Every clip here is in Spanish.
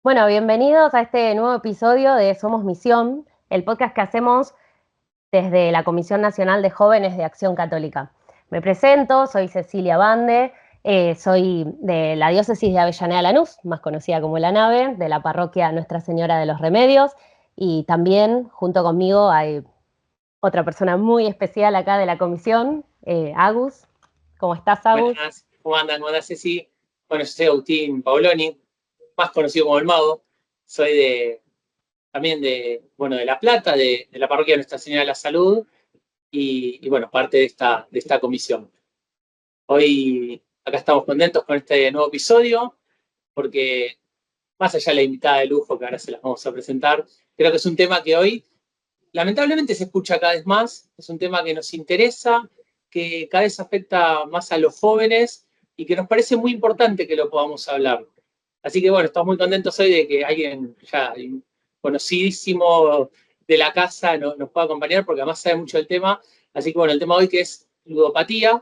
Bueno, bienvenidos a este nuevo episodio de Somos Misión, el podcast que hacemos desde la Comisión Nacional de Jóvenes de Acción Católica. Me presento, soy Cecilia Bande, soy de la diócesis de Avellaneda Lanús, más conocida como La Nave, de la parroquia Nuestra Señora de los Remedios, y también junto conmigo hay otra persona muy especial acá de la comisión, Agus. ¿Cómo estás, Agus? Buenas, ¿cómo andan? ¿Cómo andas, Ceci? Bueno, yo soy Agustín Paoloni, más conocido como El Mago. Soy también de La Plata, de la parroquia de Nuestra Señora de la Salud y bueno, parte de esta comisión. Hoy acá estamos contentos con este nuevo episodio porque más allá de la invitada de lujo que ahora se las vamos a presentar, creo que es un tema que hoy lamentablemente se escucha cada vez más, es un tema que nos interesa, que cada vez afecta más a los jóvenes y que nos parece muy importante que lo podamos hablar. Así que bueno, estamos muy contentos hoy de que alguien ya conocidísimo de la casa nos pueda acompañar porque además sabe mucho del tema. Así que bueno, el tema hoy que es ludopatía,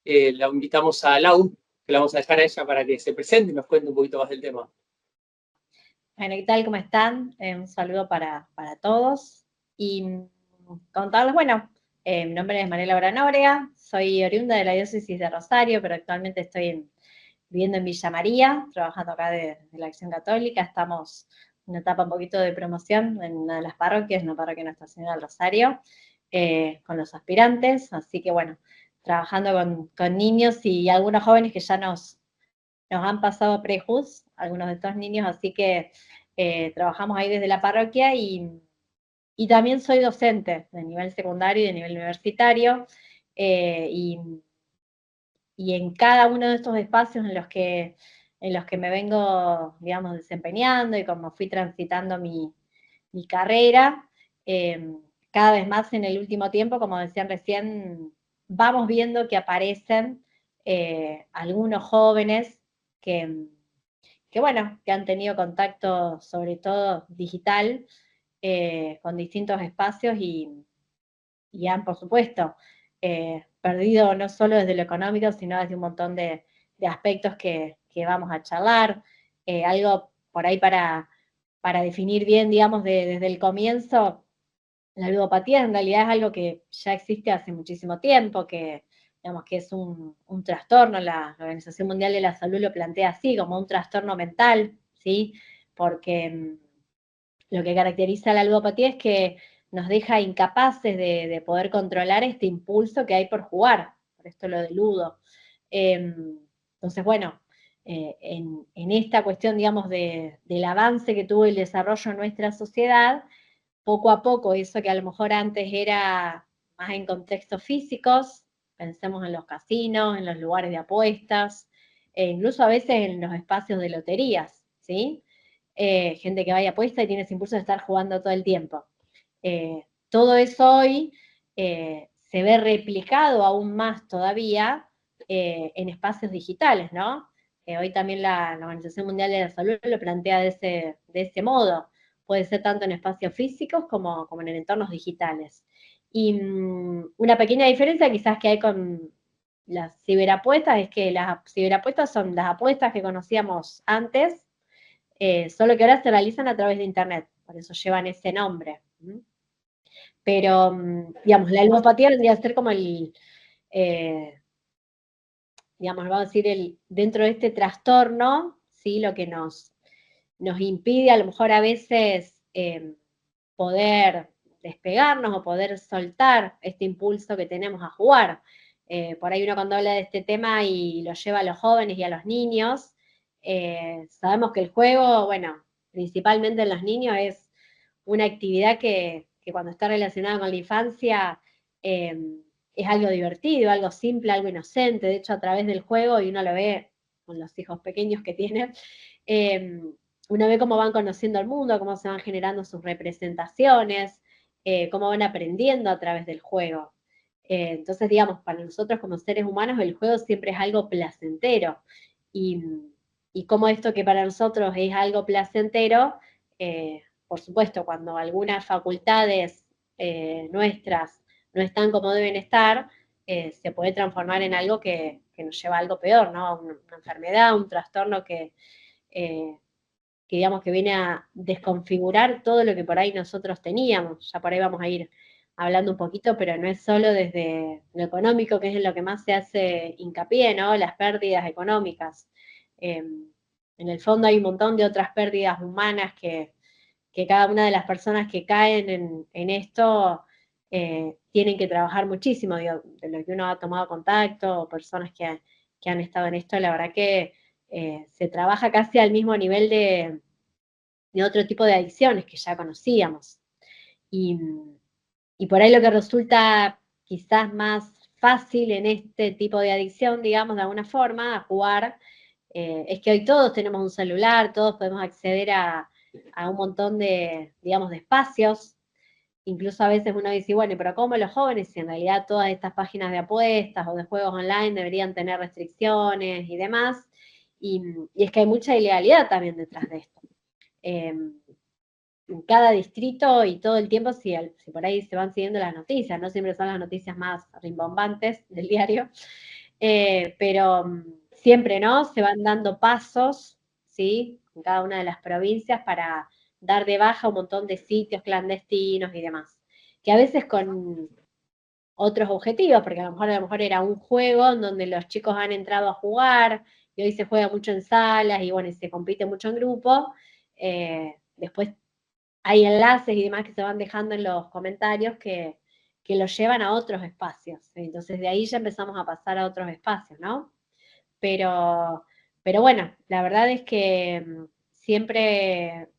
la invitamos a Lau, que la vamos a dejar a ella para que se presente y nos cuente un poquito más del tema. Bueno, ¿qué tal? ¿Cómo están? Un saludo para todos. Y contarles, bueno, mi nombre es Mariela Branóbrega, soy oriunda de la diócesis de Rosario, pero actualmente estoy viviendo en Villa María, trabajando acá de la Acción Católica. Estamos en una etapa un poquito de promoción en una de las parroquias, una parroquia Nuestra Señora del Rosario, con los aspirantes. Así que bueno, trabajando con niños y algunos jóvenes que ya nos han pasado prejuz, algunos de estos niños, así que trabajamos ahí desde la parroquia y también soy docente de nivel secundario y de nivel universitario, eh, y, y en cada uno de estos espacios en los que me vengo, digamos, desempeñando y como fui transitando mi carrera, eh, cada vez más en el último tiempo, como decían recién, vamos viendo que aparecen algunos jóvenes que, que, bueno, que han tenido contacto sobre todo digital con distintos espacios y han, por supuesto, perdido no solo desde lo económico, sino desde un montón de aspectos que vamos a charlar. Algo por ahí para definir bien, digamos, desde el comienzo, la ludopatía en realidad es algo que ya existe hace muchísimo tiempo, que digamos que es un trastorno. La Organización Mundial de la Salud lo plantea así, como un trastorno mental, ¿sí? Porque lo que caracteriza a la ludopatía es que nos deja incapaces de poder controlar este impulso que hay por jugar, por esto lo de ludo. Entonces, bueno, en esta cuestión, digamos, del avance que tuvo el desarrollo en nuestra sociedad, poco a poco, eso que a lo mejor antes era más en contextos físicos, pensemos en los casinos, en los lugares de apuestas, e incluso a veces en los espacios de loterías, ¿sí? Gente que vaya a apuesta y tiene ese impulso de estar jugando todo el tiempo. Todo eso hoy se ve replicado aún más todavía en espacios digitales, ¿no? Hoy también la Organización Mundial de la Salud lo plantea de ese modo. Puede ser tanto en espacios físicos como en entornos digitales. Y una pequeña diferencia quizás que hay con las ciberapuestas es que las ciberapuestas son las apuestas que conocíamos antes, solo que ahora se realizan a través de Internet, por eso llevan ese nombre. Pero, digamos, la ludopatía vendría a ser como eh, digamos, vamos a decir, dentro de este trastorno, ¿sí? Lo que nos impide a lo mejor a veces poder despegarnos o poder soltar este impulso que tenemos a jugar. Por ahí uno cuando habla de este tema y lo lleva a los jóvenes y a los niños, sabemos que el juego, bueno, principalmente en los niños es una actividad que cuando está relacionada con la infancia es algo divertido, algo simple, algo inocente. De hecho, a través del juego, y uno lo ve con los hijos pequeños que tienen, uno ve cómo van conociendo el mundo, cómo se van generando sus representaciones, cómo van aprendiendo a través del juego. Entonces, digamos, para nosotros como seres humanos el juego siempre es algo placentero. Y, y como esto que para nosotros es algo placentero, por supuesto, cuando algunas facultades nuestras no están como deben estar, se puede transformar en algo que nos lleva a algo peor, ¿no? Una enfermedad, un trastorno que digamos que viene a desconfigurar todo lo que por ahí nosotros teníamos. Ya por ahí vamos a ir hablando un poquito, pero no es solo desde lo económico, que es en lo que más se hace hincapié, ¿no? Las pérdidas económicas. En el fondo hay un montón de otras pérdidas humanas que cada una de las personas que caen en esto tienen que trabajar muchísimo, digo, de lo que uno ha tomado contacto, o personas que han estado en esto, la verdad que se trabaja casi al mismo nivel de otro tipo de adicciones que ya conocíamos. Y por ahí lo que resulta quizás más fácil en este tipo de adicción, digamos, de alguna forma, a jugar, es que hoy todos tenemos un celular, todos podemos acceder a un montón de, digamos, de espacios. Incluso a veces uno dice, bueno, pero ¿cómo los jóvenes? Si en realidad todas estas páginas de apuestas o de juegos online deberían tener restricciones y demás. Y es que hay mucha ilegalidad también detrás de esto. En cada distrito y todo el tiempo, si por ahí se van siguiendo las noticias, no siempre son las noticias más rimbombantes del diario, pero siempre, ¿no? Se van dando pasos, ¿sí? En cada una de las provincias para dar de baja un montón de sitios clandestinos y demás. Que a veces con otros objetivos, porque a lo mejor era un juego en donde los chicos han entrado a jugar, y hoy se juega mucho en salas, y bueno, y se compite mucho en grupo. Después hay enlaces y demás que se van dejando en los comentarios que los llevan a otros espacios. Entonces de ahí ya empezamos a pasar a otros espacios, ¿no? Pero, pero bueno, la verdad es que siempre,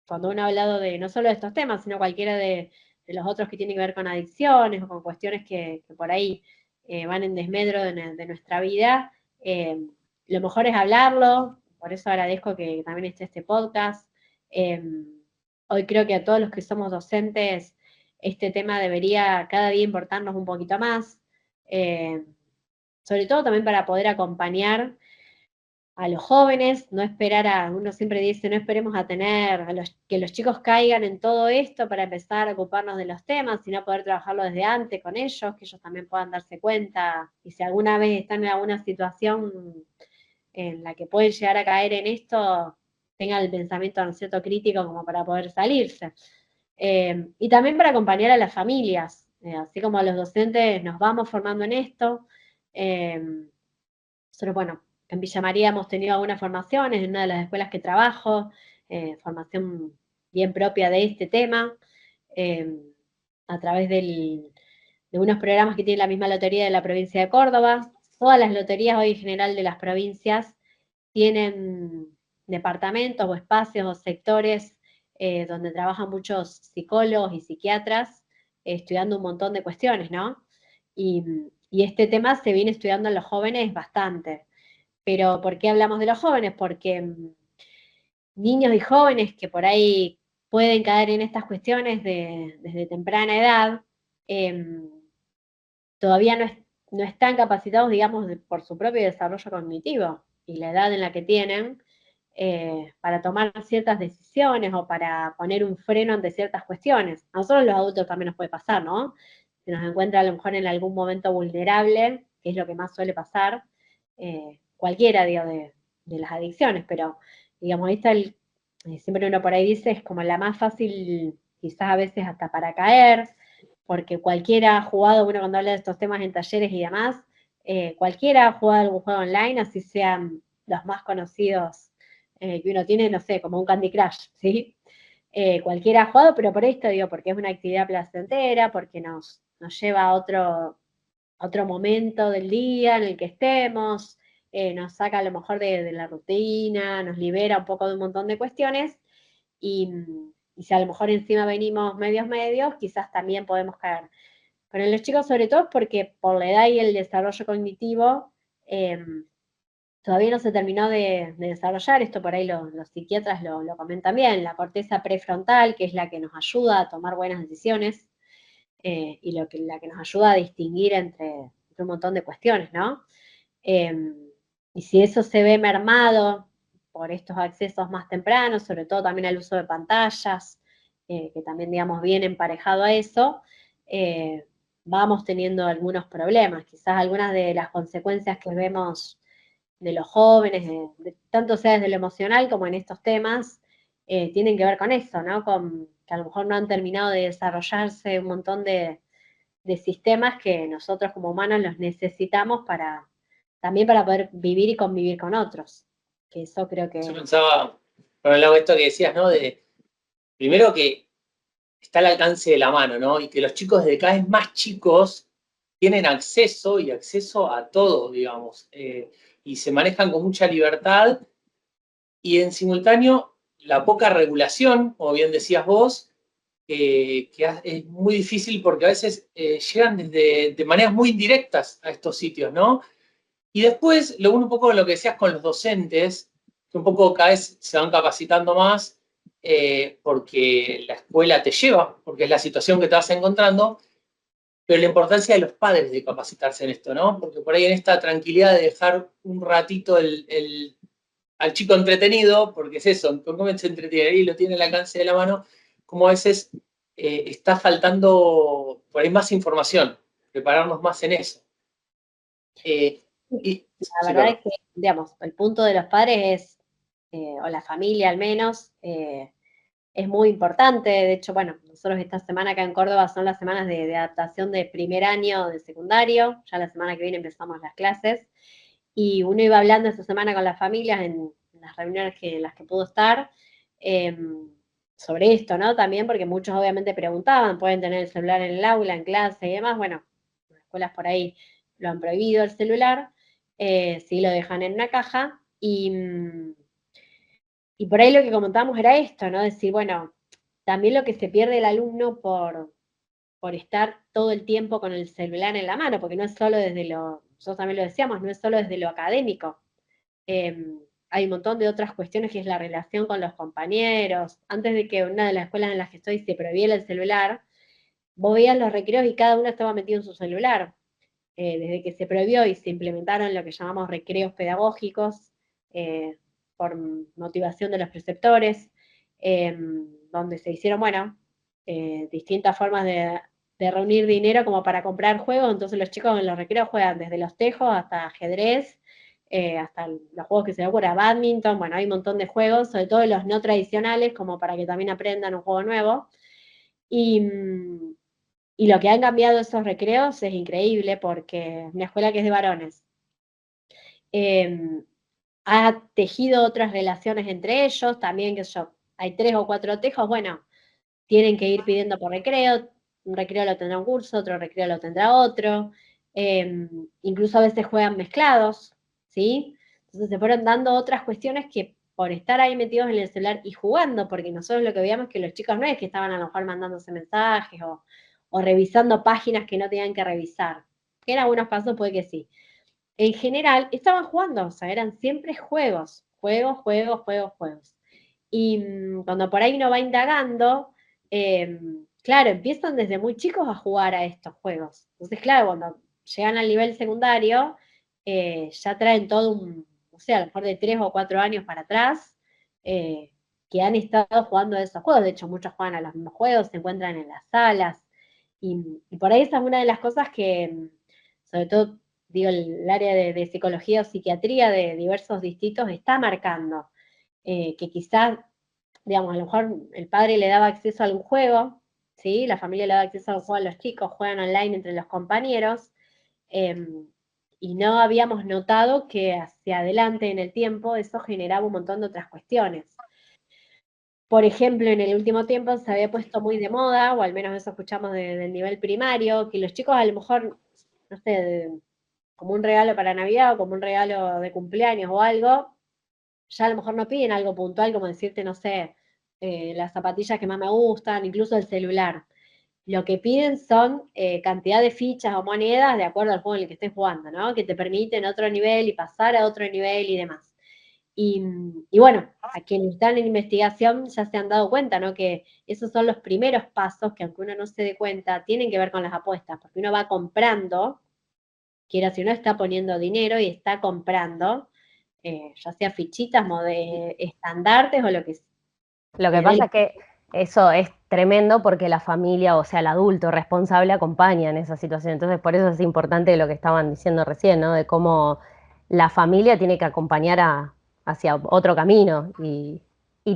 cuando uno ha hablado de no solo de estos temas, sino cualquiera de los otros que tienen que ver con adicciones o con cuestiones que por ahí van en desmedro de nuestra vida, lo mejor es hablarlo, por eso agradezco que también esté este podcast. Hoy creo que a todos los que somos docentes, este tema debería cada día importarnos un poquito más, sobre todo también para poder acompañar a los jóvenes, no esperar uno siempre dice, no esperemos a tener, que los chicos caigan en todo esto para empezar a ocuparnos de los temas, sino poder trabajarlo desde antes con ellos, que ellos también puedan darse cuenta, y si alguna vez están en alguna situación en la que pueden llegar a caer en esto, tengan el pensamiento, ¿no es cierto?, crítico como para poder salirse. Y también para acompañar a las familias, así como a los docentes nos vamos formando en esto. Nosotros, bueno, en Villa María hemos tenido algunas formaciones en una de las escuelas que trabajo, formación bien propia de este tema, a través de unos programas que tiene la misma lotería de la provincia de Córdoba. Todas las loterías hoy en general de las provincias tienen departamentos o espacios o sectores donde trabajan muchos psicólogos y psiquiatras estudiando un montón de cuestiones, ¿no? Y este tema se viene estudiando en los jóvenes bastante. Pero ¿por qué hablamos de los jóvenes? Porque niños y jóvenes que por ahí pueden caer en estas cuestiones desde temprana edad, todavía no están capacitados, digamos, por su propio desarrollo cognitivo y la edad en la que tienen para tomar ciertas decisiones o para poner un freno ante ciertas cuestiones. A nosotros los adultos también nos puede pasar, ¿no? Se nos encuentra a lo mejor en algún momento vulnerable, que es lo que más suele pasar, cualquiera, digo, de las adicciones, pero, digamos, ahí está siempre uno por ahí dice, es como la más fácil, quizás a veces hasta para caer, porque cualquiera ha jugado, uno cuando habla de estos temas en talleres y demás, cualquiera ha jugado algún juego online, así sean los más conocidos que uno tiene, no sé, como un Candy Crush, ¿sí? Cualquiera ha jugado, pero por esto digo, porque es una actividad placentera, porque nos lleva a otro momento del día en el que estemos, nos saca a lo mejor de la rutina, nos libera un poco de un montón de cuestiones, y si a lo mejor encima venimos medios, quizás también podemos caer. Pero en los chicos sobre todo es porque por la edad y el desarrollo cognitivo todavía no se terminó de desarrollar, esto por ahí los psiquiatras lo comentan bien, la corteza prefrontal, que es la que nos ayuda a tomar buenas decisiones, y la que nos ayuda a distinguir entre un montón de cuestiones, ¿no? Y si eso se ve mermado por estos accesos más tempranos, sobre todo también el uso de pantallas, que también, digamos, viene emparejado a eso, vamos teniendo algunos problemas. Quizás algunas de las consecuencias que vemos de los jóvenes, tanto sea desde lo emocional como en estos temas, tienen que ver con eso, ¿no? Con que a lo mejor no han terminado de desarrollarse un montón de sistemas que nosotros como humanos los necesitamos también para poder vivir y convivir con otros. Que eso creo que... Yo pensaba, por el lado de esto que decías, ¿no? Primero que está al alcance de la mano, ¿no? Y que los chicos de cada vez más chicos tienen acceso a todo, digamos, y se manejan con mucha libertad y en simultáneo la poca regulación, como bien decías vos, que es muy difícil porque a veces llegan de maneras muy indirectas a estos sitios, ¿no? Y después, lo uno un poco de lo que decías con los docentes, que un poco cada vez se van capacitando más porque la escuela te lleva, porque es la situación que te vas encontrando, pero la importancia de los padres de capacitarse en esto, ¿no? Porque por ahí en esta tranquilidad de dejar un ratito al chico entretenido, porque es eso, cómo se entretiene y lo tiene al alcance de la mano, como a veces está faltando por ahí más información, prepararnos más en eso. La verdad es que, digamos, el punto de los padres es, o la familia al menos, es muy importante. De hecho, bueno, nosotros esta semana acá en Córdoba son las semanas de adaptación de primer año de secundario, ya la semana que viene empezamos las clases, y uno iba hablando esta semana con las familias en las reuniones en las que pudo estar, sobre esto, ¿no? También porque muchos obviamente preguntaban, pueden tener el celular en el aula, en clase y demás. Bueno, las escuelas por ahí lo han prohibido el celular, sí lo dejan en una caja y por ahí lo que comentábamos era esto, ¿no? Decir, bueno, también lo que se pierde el alumno por estar todo el tiempo con el celular en la mano, porque no es solo desde nosotros también lo decíamos, no es solo desde lo académico. Hay un montón de otras cuestiones que es la relación con los compañeros. Antes de que una de las escuelas en las que estoy se prohibiera el celular, vos veías los recreos y cada uno estaba metido en su celular. Desde que se prohibió y se implementaron lo que llamamos recreos pedagógicos, por motivación de los preceptores, donde se hicieron, bueno, distintas formas de reunir dinero como para comprar juegos. Entonces los chicos en los recreos juegan desde los tejos hasta ajedrez, hasta los juegos que se le ocurra, badminton. Bueno, hay un montón de juegos, sobre todo los no tradicionales, como para que también aprendan un juego nuevo. Y lo que han cambiado esos recreos es increíble, porque una escuela que es de varones ha tejido otras relaciones entre ellos, también, que yo, hay 3 o 4 tejos, bueno, tienen que ir pidiendo por recreo, un recreo lo tendrá un curso, otro recreo lo tendrá otro, incluso a veces juegan mezclados, ¿sí? Entonces se fueron dando otras cuestiones que por estar ahí metidos en el celular y jugando, porque nosotros lo que veíamos es que los chicos no es que estaban a lo mejor mandándose mensajes o revisando páginas que no tenían que revisar, que en algunos casos puede que sí. En general, estaban jugando, o sea, eran siempre juegos, juegos, juegos, juegos, juegos. Y cuando por ahí uno va indagando, claro, empiezan desde muy chicos a jugar a estos juegos. Entonces, claro, cuando llegan al nivel secundario, ya traen todo no sé, a lo mejor de 3 o 4 años para atrás, que han estado jugando a esos juegos. De hecho, muchos juegan a los mismos juegos, se encuentran en las salas. Y por ahí esa es una de las cosas que, sobre todo, digo, el área de psicología o psiquiatría de diversos distritos está marcando. Que quizás, digamos, a lo mejor el padre le daba acceso a algún juego, ¿sí? La familia le daba acceso a un juego a los chicos, juegan online entre los compañeros, y no habíamos notado que hacia adelante en el tiempo eso generaba un montón de otras cuestiones. Por ejemplo, en el último tiempo se había puesto muy de moda, o al menos eso escuchamos del nivel primario, que los chicos a lo mejor, no sé, como un regalo para Navidad o como un regalo de cumpleaños o algo, ya a lo mejor no piden algo puntual como decirte, no sé, las zapatillas que más me gustan, incluso el celular. Lo que piden son cantidad de fichas o monedas de acuerdo al juego en el que estés jugando, ¿no? Que te permiten otro nivel y pasar a otro nivel y demás. Y bueno, a quienes están en investigación ya se han dado cuenta, ¿no? Que esos son los primeros pasos que, aunque uno no se dé cuenta, tienen que ver con las apuestas, porque uno va comprando, quiera si uno está poniendo dinero y está comprando, ya sea fichitas, estandartes o lo que sea. Lo que pasa es que eso es tremendo porque la familia, o sea, el adulto responsable acompaña en esa situación. Entonces, por eso es importante lo que estaban diciendo recién, ¿no? De cómo la familia tiene que acompañar hacia otro camino y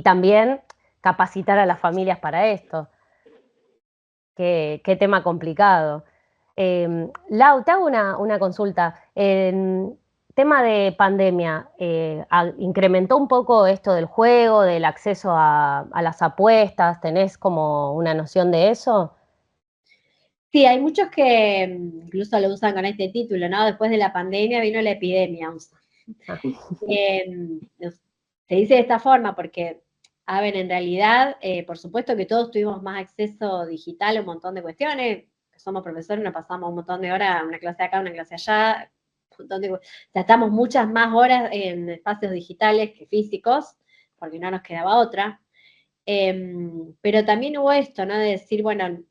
también capacitar a las familias para esto. Qué tema complicado. Lau, te hago una consulta. En tema de pandemia, ¿incrementó un poco esto del juego, del acceso a las apuestas? ¿Tenés como una noción de eso? Sí, hay muchos que incluso lo usan con este título, ¿no? Después de la pandemia vino la epidemia. Ah. Se dice de esta forma porque, a ver, en realidad, por supuesto que todos tuvimos más acceso digital a un montón de cuestiones. Somos profesores, nos pasamos un montón de horas, una clase acá, una clase allá, un montón o sea, estamos muchas más horas en espacios digitales que físicos, porque no nos quedaba otra. Pero también hubo esto, ¿no? De decir, bueno,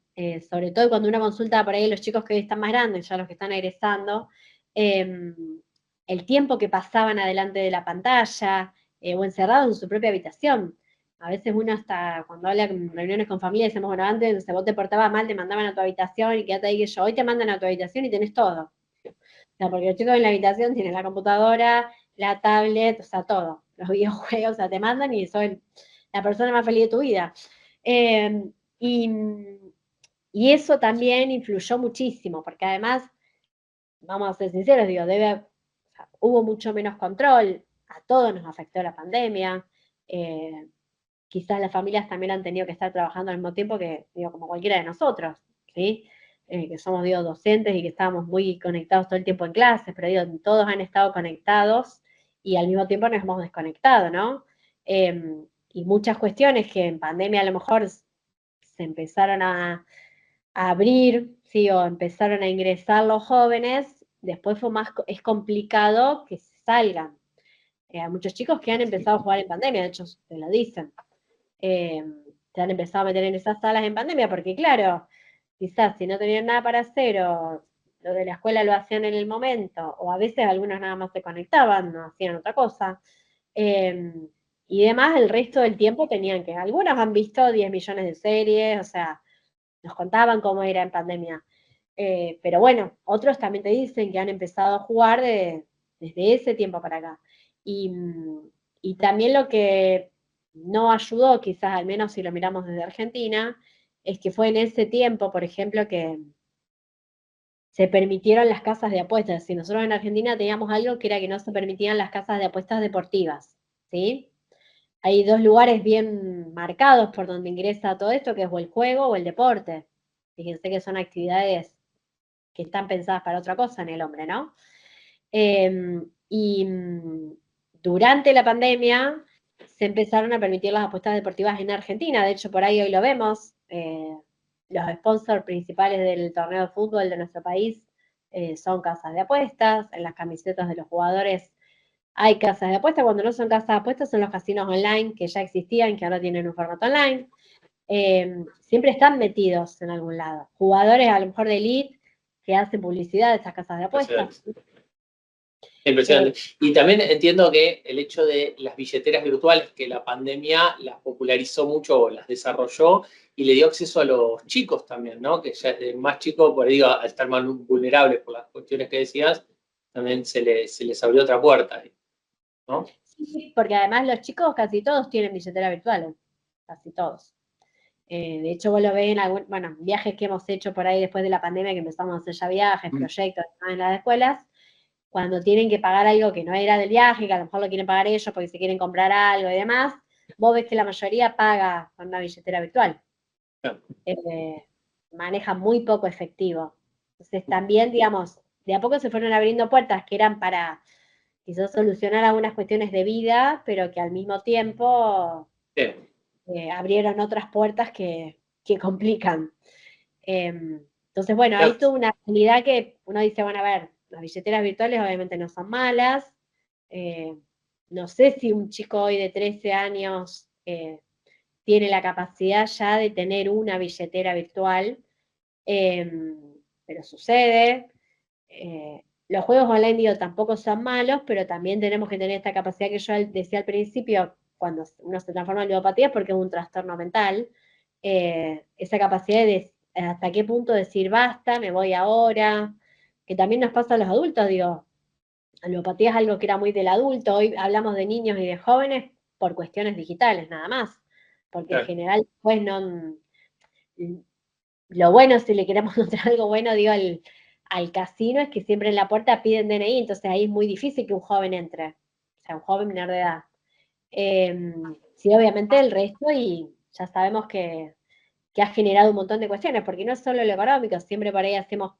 sobre todo cuando uno consulta por ahí los chicos que hoy están más grandes, ya los que están egresando, el tiempo que pasaban adelante de la pantalla o encerrados en su propia habitación. A veces uno hasta cuando habla en reuniones con familia, decimos, bueno, antes vos te portabas mal, te mandaban a tu habitación y quédate ahí que yo, hoy te mandan a tu habitación y tenés todo. O sea, porque los chicos en la habitación tienen la computadora, la tablet, o sea, todo. Los videojuegos, o sea, te mandan y son la persona más feliz de tu vida. Eh, y, y eso también influyó muchísimo, porque además, vamos a ser sinceros, digo, o sea, hubo mucho menos control, a todos nos afectó la pandemia, quizás las familias también han tenido que estar trabajando al mismo tiempo que, digo, como cualquiera de nosotros, ¿sí? Que somos, digo, docentes y que estábamos muy conectados todo el tiempo en clases, pero digo, todos han estado conectados y al mismo tiempo nos hemos desconectado, ¿no? Y muchas cuestiones que en pandemia a lo mejor se empezaron a abrir, ¿sí? O empezaron a ingresar los jóvenes, después es complicado que se salgan. Hay muchos chicos que han empezado a jugar en pandemia, de hecho te lo dicen. Se han empezado a meter en esas salas en pandemia, porque claro, quizás si no tenían nada para hacer o lo de la escuela lo hacían en el momento, o a veces algunos nada más se conectaban, no hacían otra cosa. Y demás, el resto del tiempo tenían que, algunos han visto 10 millones de series, o sea, nos contaban cómo era en pandemia. Pero bueno, otros también te dicen que han empezado a jugar desde ese tiempo para acá. Y también lo que no ayudó, quizás al menos si lo miramos desde Argentina, es que fue en ese tiempo, por ejemplo, que se permitieron las casas de apuestas. Si nosotros en Argentina teníamos algo que era que no se permitían las casas de apuestas deportivas, ¿sí? Hay dos lugares bien marcados por donde ingresa todo esto, que es o el juego o el deporte. Fíjense que son actividades que están pensadas para otra cosa en el hombre, ¿no? Y durante la pandemia se empezaron a permitir las apuestas deportivas en Argentina. De hecho, por ahí hoy lo vemos. Los sponsors principales del torneo de fútbol de nuestro país son casas de apuestas. En las camisetas de los jugadores hay casas de apuestas. Cuando no son casas de apuestas son los casinos online que ya existían, que ahora tienen un formato online. Siempre están metidos en algún lado. Jugadores a lo mejor de elite que hacen publicidad de esas casas de apuestas. Impresionante. Y también entiendo que el hecho de las billeteras virtuales, que la pandemia las popularizó mucho, o las desarrolló y le dio acceso a los chicos también, ¿no? Que ya desde más chicos, por ahí, al estar más vulnerables por las cuestiones que decías, también se les abrió otra puerta, ¿no? Sí, porque además los chicos casi todos tienen billetera virtual, casi todos. De hecho, vos lo ves en viajes que hemos hecho por ahí después de la pandemia, que empezamos a hacer ya viajes, proyectos en las escuelas, cuando tienen que pagar algo que no era del viaje, que a lo mejor lo quieren pagar ellos porque se quieren comprar algo y demás, vos ves que la mayoría paga con una billetera virtual. Claro. Maneja muy poco efectivo. Entonces también, digamos, de a poco se fueron abriendo puertas que eran para quizás solucionar algunas cuestiones de vida, pero que al mismo tiempo abrieron otras puertas que complican. Entonces, bueno, hay toda una realidad que uno dice, bueno, a ver, las billeteras virtuales obviamente no son malas. No sé si un chico hoy de 13 años tiene la capacidad ya de tener una billetera virtual, pero sucede. Los juegos online, digo, tampoco son malos, pero también tenemos que tener esta capacidad que yo decía al principio, cuando uno se transforma en ludopatía, porque es un trastorno mental, esa capacidad de hasta qué punto decir basta, me voy ahora, que también nos pasa a los adultos, digo, ludopatía es algo que era muy del adulto, hoy hablamos de niños y de jóvenes por cuestiones digitales nada más, porque en Claro. general pues no, lo bueno, si le queremos mostrar algo bueno, digo, al casino es que siempre en la puerta piden DNI, entonces ahí es muy difícil que un joven entre, o sea, un joven menor de edad. Sí, obviamente el resto y ya sabemos que ha generado un montón de cuestiones, porque no es solo lo económico, siempre por ahí hacemos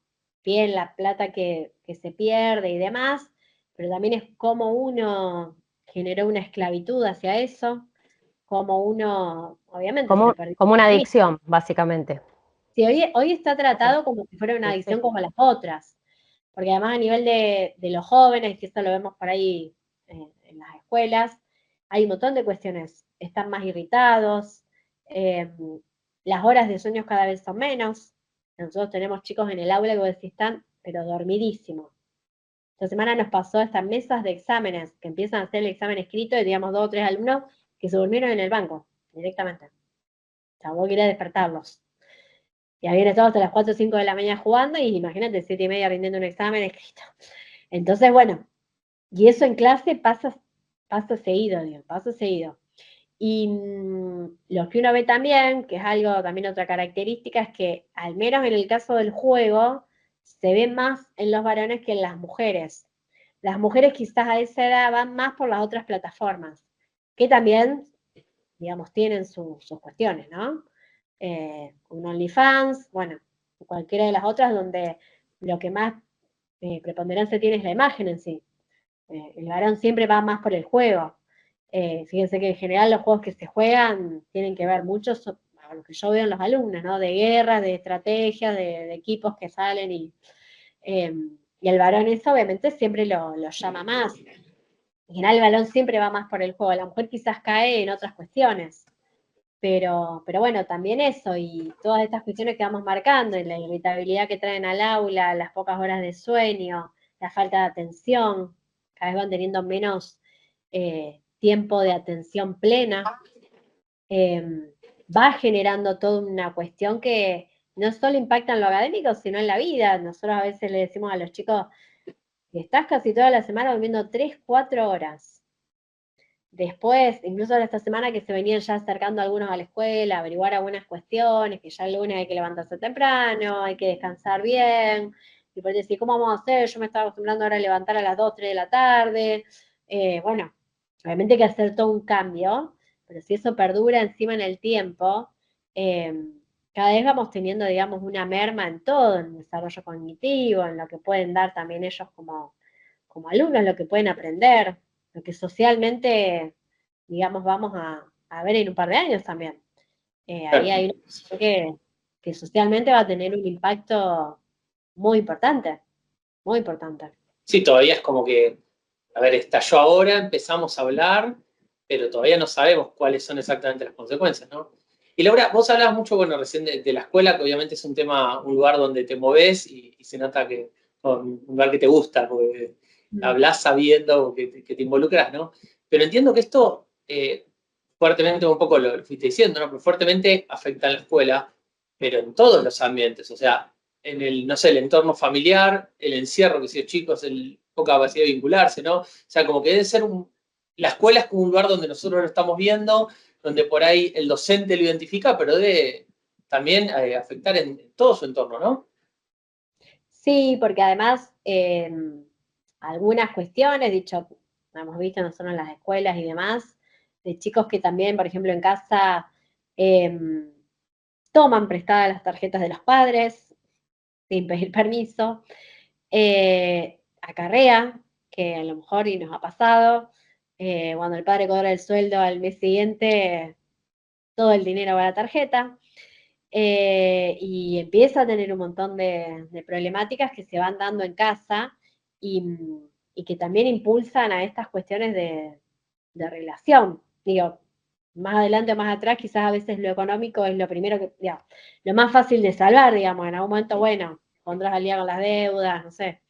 bien la plata que se pierde y demás, pero también es cómo uno generó una esclavitud hacia eso, cómo uno, obviamente, se perdió. Como una adicción, básicamente. Sí, hoy está tratado como si fuera una Sí, adicción sí. como las otras, porque además a nivel de los jóvenes, que eso lo vemos por ahí en las escuelas, hay un montón de cuestiones. Están más irritados, eh, las horas de sueño cada vez son menos. Nosotros tenemos chicos en el aula que vos decís, están, pero dormidísimos. Esta semana nos pasó estas mesas de exámenes, que empiezan a hacer el examen escrito y digamos 2 o 3 alumnos que se durmieron en el banco, directamente. O sea, vos querés despertarlos. Y habían estado hasta las 4 o 5 de la mañana jugando y imagínate, 7:30 rindiendo un examen escrito. Entonces, bueno, y eso en clase pasa seguido, digo, pasa seguido. Y lo que uno ve también, que es algo, también otra característica, es que al menos en el caso del juego, se ve más en los varones que en las mujeres. Las mujeres quizás a esa edad van más por las otras plataformas, que también, digamos, tienen sus cuestiones, ¿no? Un OnlyFans, bueno, cualquiera de las otras donde lo que más preponderancia tiene es la imagen en sí. El varón siempre va más por el juego. Fíjense que en general los juegos que se juegan tienen que ver mucho a lo que yo veo en los alumnos, ¿no? De guerras, de estrategias, de equipos que salen eh, y el varón eso obviamente siempre lo llama más. En general el varón siempre va más por el juego, la mujer quizás cae en otras cuestiones. Pero bueno, también eso y todas estas cuestiones que vamos marcando, y la irritabilidad que traen al aula, las pocas horas de sueño, la falta de atención, cada vez van teniendo menos tiempo de atención plena, va generando toda una cuestión que no solo impacta en lo académico, sino en la vida. Nosotros a veces le decimos a los chicos, estás casi toda la semana durmiendo 3, 4 horas. Después, incluso esta semana que se venían ya acercando algunos a la escuela, averiguar algunas cuestiones, que ya el lunes hay que levantarse temprano, hay que descansar bien, y por decir, ¿cómo vamos a hacer? Yo me estaba acostumbrando ahora a levantar a las 2, 3 de la tarde. Bueno, obviamente hay que hacer todo un cambio, pero si eso perdura encima en el tiempo, eh, cada vez vamos teniendo, digamos, una merma en todo, en el desarrollo cognitivo, en lo que pueden dar también ellos como alumnos, lo que pueden aprender, lo que socialmente, digamos, vamos a ver en un par de años también. Ahí Claro. hay una cuestión que socialmente va a tener un impacto muy importante, muy importante. Sí, todavía es como que, a ver, estalló ahora, empezamos a hablar, pero todavía no sabemos cuáles son exactamente las consecuencias, ¿no? Y Laura, vos hablabas mucho, bueno, recién de la escuela, que obviamente es un tema, un lugar donde te movés y se nota que un lugar que te gusta, porque hablás sabiendo que te involucras, ¿no? Pero entiendo que esto fuertemente, un poco lo fuiste diciendo, ¿no? Pero fuertemente afecta a la escuela, pero en todos los ambientes, o sea, en el, no sé, el entorno familiar, el encierro, que si los chicos, el poca capacidad de vincularse, ¿no? O sea, como que debe ser la escuela es como un lugar donde nosotros lo estamos viendo, donde por ahí el docente lo identifica, pero debe también afectar en todo su entorno, ¿no? Sí, porque además algunas cuestiones, dicho, hemos visto nosotros en las escuelas y demás, de chicos que también, por ejemplo, en casa toman prestadas las tarjetas de los padres sin pedir permiso, acarrea, que a lo mejor y nos ha pasado, cuando el padre cobra el sueldo al mes siguiente, todo el dinero va a la tarjeta, y empieza a tener un montón de problemáticas que se van dando en casa y, y que también impulsan a estas cuestiones de relación. Digo, más adelante o más atrás, quizás a veces lo económico es lo primero que, digamos, lo más fácil de salvar, digamos, en algún momento, bueno, pondrás al día con las deudas, no sé,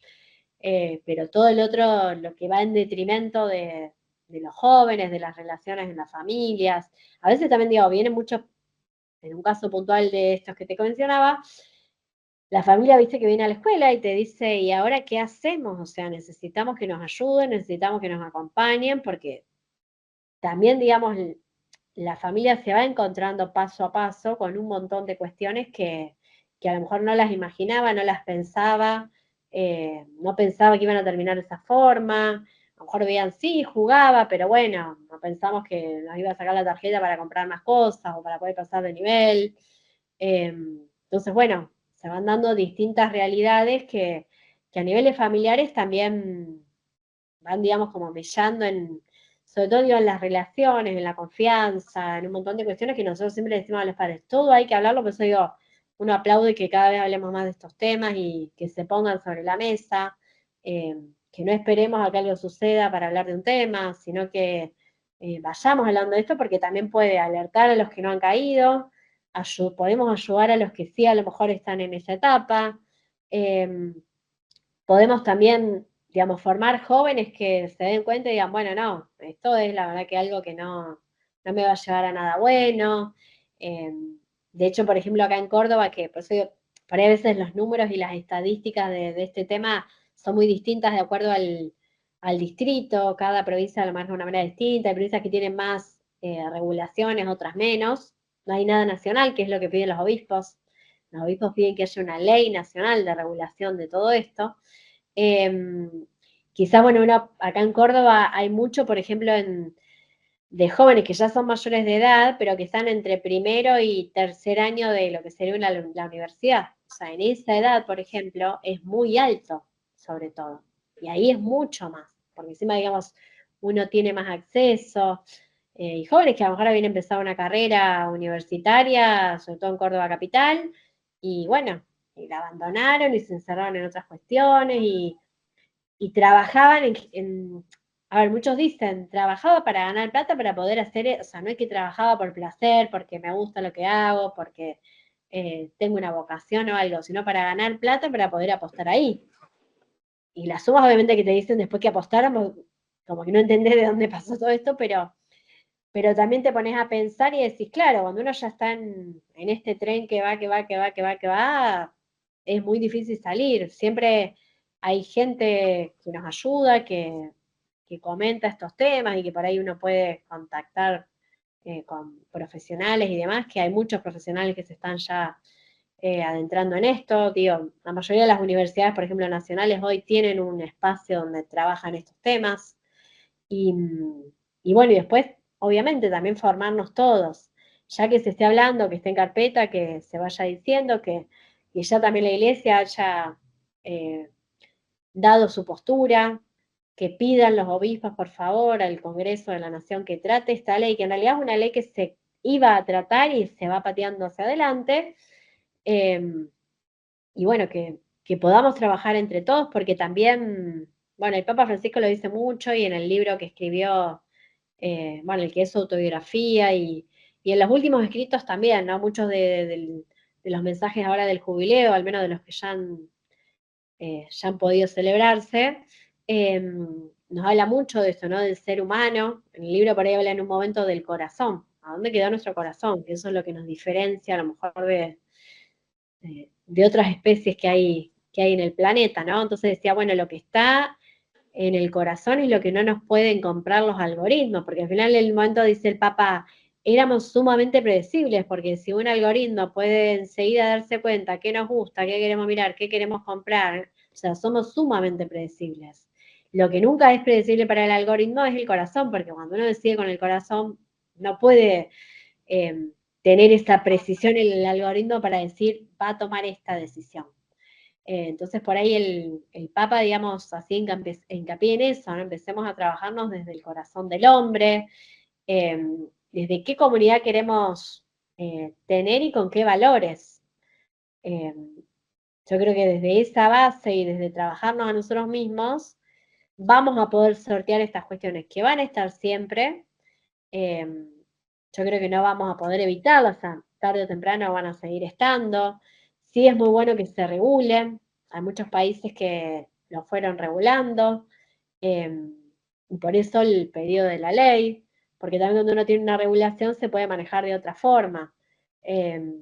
pero todo el otro, lo que va en detrimento de los jóvenes, de las relaciones en las familias, a veces también, digo, viene mucho, en un caso puntual de estos que te mencionaba, la familia, viste, que viene a la escuela y te dice, ¿y ahora qué hacemos? O sea, necesitamos que nos ayuden, necesitamos que nos acompañen, porque también, digamos, la familia se va encontrando paso a paso con un montón de cuestiones que a lo mejor no las imaginaba, no las pensaba, no pensaba que iban a terminar de esa forma. A lo mejor veían, sí, jugaba, pero bueno, no pensamos que nos iba a sacar la tarjeta para comprar más cosas o para poder pasar de nivel. Entonces, bueno, se van dando distintas realidades que a niveles familiares también van, digamos, como mellando en, sobre todo digo, en las relaciones, en la confianza, en un montón de cuestiones que nosotros siempre decimos a los padres, todo hay que hablarlo, por eso digo, uno aplaude que cada vez hablemos más de estos temas y que se pongan sobre la mesa, que no esperemos a que algo suceda para hablar de un tema, sino que vayamos hablando de esto porque también puede alertar a los que no han caído, podemos ayudar a los que sí a lo mejor están en esa etapa, podemos también, digamos, formar jóvenes que se den cuenta y digan, bueno, no, esto es la verdad que algo que no me va a llevar a nada bueno. Eh, de hecho, por ejemplo, acá en Córdoba, que por eso digo, por ahí a veces los números y las estadísticas de este tema son muy distintas de acuerdo al distrito, cada provincia lo maneja de una manera distinta, hay provincias que tienen más regulaciones, otras menos, no hay nada nacional, que es lo que piden los obispos. Los obispos piden que haya una ley nacional de regulación de todo esto. Eh, Quizás, bueno, acá en Córdoba hay mucho, por ejemplo, de jóvenes que ya son mayores de edad, pero que están entre primero y tercer año de lo que sería la universidad. O sea, en esa edad, por ejemplo, es muy alto, sobre todo. Y ahí es mucho más, porque encima, digamos, uno tiene más acceso. Y jóvenes que a lo mejor habían empezado una carrera universitaria, sobre todo en Córdoba capital, y bueno, y la abandonaron y se encerraron en otras cuestiones y trabajaban a ver, muchos dicen, trabajaba para ganar plata para poder hacer, o sea, no es que trabajaba por placer, porque me gusta lo que hago, porque tengo una vocación o algo, sino para ganar plata para poder apostar ahí. Y las sumas obviamente que te dicen después que apostaron, como que no entendés de dónde pasó todo esto, pero también te pones a pensar y decís, claro, cuando uno ya está en este tren que va, que va, que va, que va, que va, es muy difícil salir. Siempre hay gente que nos ayuda, que comenta estos temas y que por ahí uno puede contactar con profesionales y demás, que hay muchos profesionales que se están ya adentrando en esto. Digo, la mayoría de las universidades, por ejemplo, nacionales, hoy tienen un espacio donde trabajan estos temas. Y, y bueno, y después, obviamente, también formarnos todos, ya que se esté hablando, que esté en carpeta, que se vaya diciendo, que ya también la iglesia haya eh, dado su postura, que pidan los obispos, por favor, al Congreso de la Nación que trate esta ley, que en realidad es una ley que se iba a tratar y se va pateando hacia adelante. Eh, y bueno, que podamos trabajar entre todos, porque también, bueno, el Papa Francisco lo dice mucho y en el libro que escribió, bueno, el que es su autobiografía y en los últimos escritos también, ¿no? Muchos de los mensajes ahora del jubileo, al menos de los que ya han podido celebrarse, nos habla mucho de esto, ¿no? Del ser humano. En el libro por ahí habla en un momento del corazón. ¿A dónde quedó nuestro corazón? Que eso es lo que nos diferencia a lo mejor de otras especies que hay en el planeta, ¿no? Entonces decía, bueno, lo que está en el corazón es lo que no nos pueden comprar los algoritmos, porque al final en el momento dice el Papa, éramos sumamente predecibles, porque si un algoritmo puede enseguida darse cuenta qué nos gusta, qué queremos mirar, qué queremos comprar, o sea, somos sumamente predecibles. Lo que nunca es predecible para el algoritmo es el corazón, porque cuando uno decide con el corazón, no puede tener esa precisión en el algoritmo para decir, va a tomar esta decisión. Entonces, por ahí el Papa, digamos, así hincapié en eso, ¿no? Empecemos a trabajarnos desde el corazón del hombre, desde qué comunidad queremos tener y con qué valores. Eh, yo creo que desde esa base y desde trabajarnos a nosotros mismos, vamos a poder sortear estas cuestiones que van a estar siempre. Eh, yo creo que no vamos a poder evitarlas, o sea, tarde o temprano van a seguir estando. Sí es muy bueno que se regulen, hay muchos países que lo fueron regulando, eh, y por eso el pedido de la ley, porque también cuando uno tiene una regulación se puede manejar de otra forma. Eh,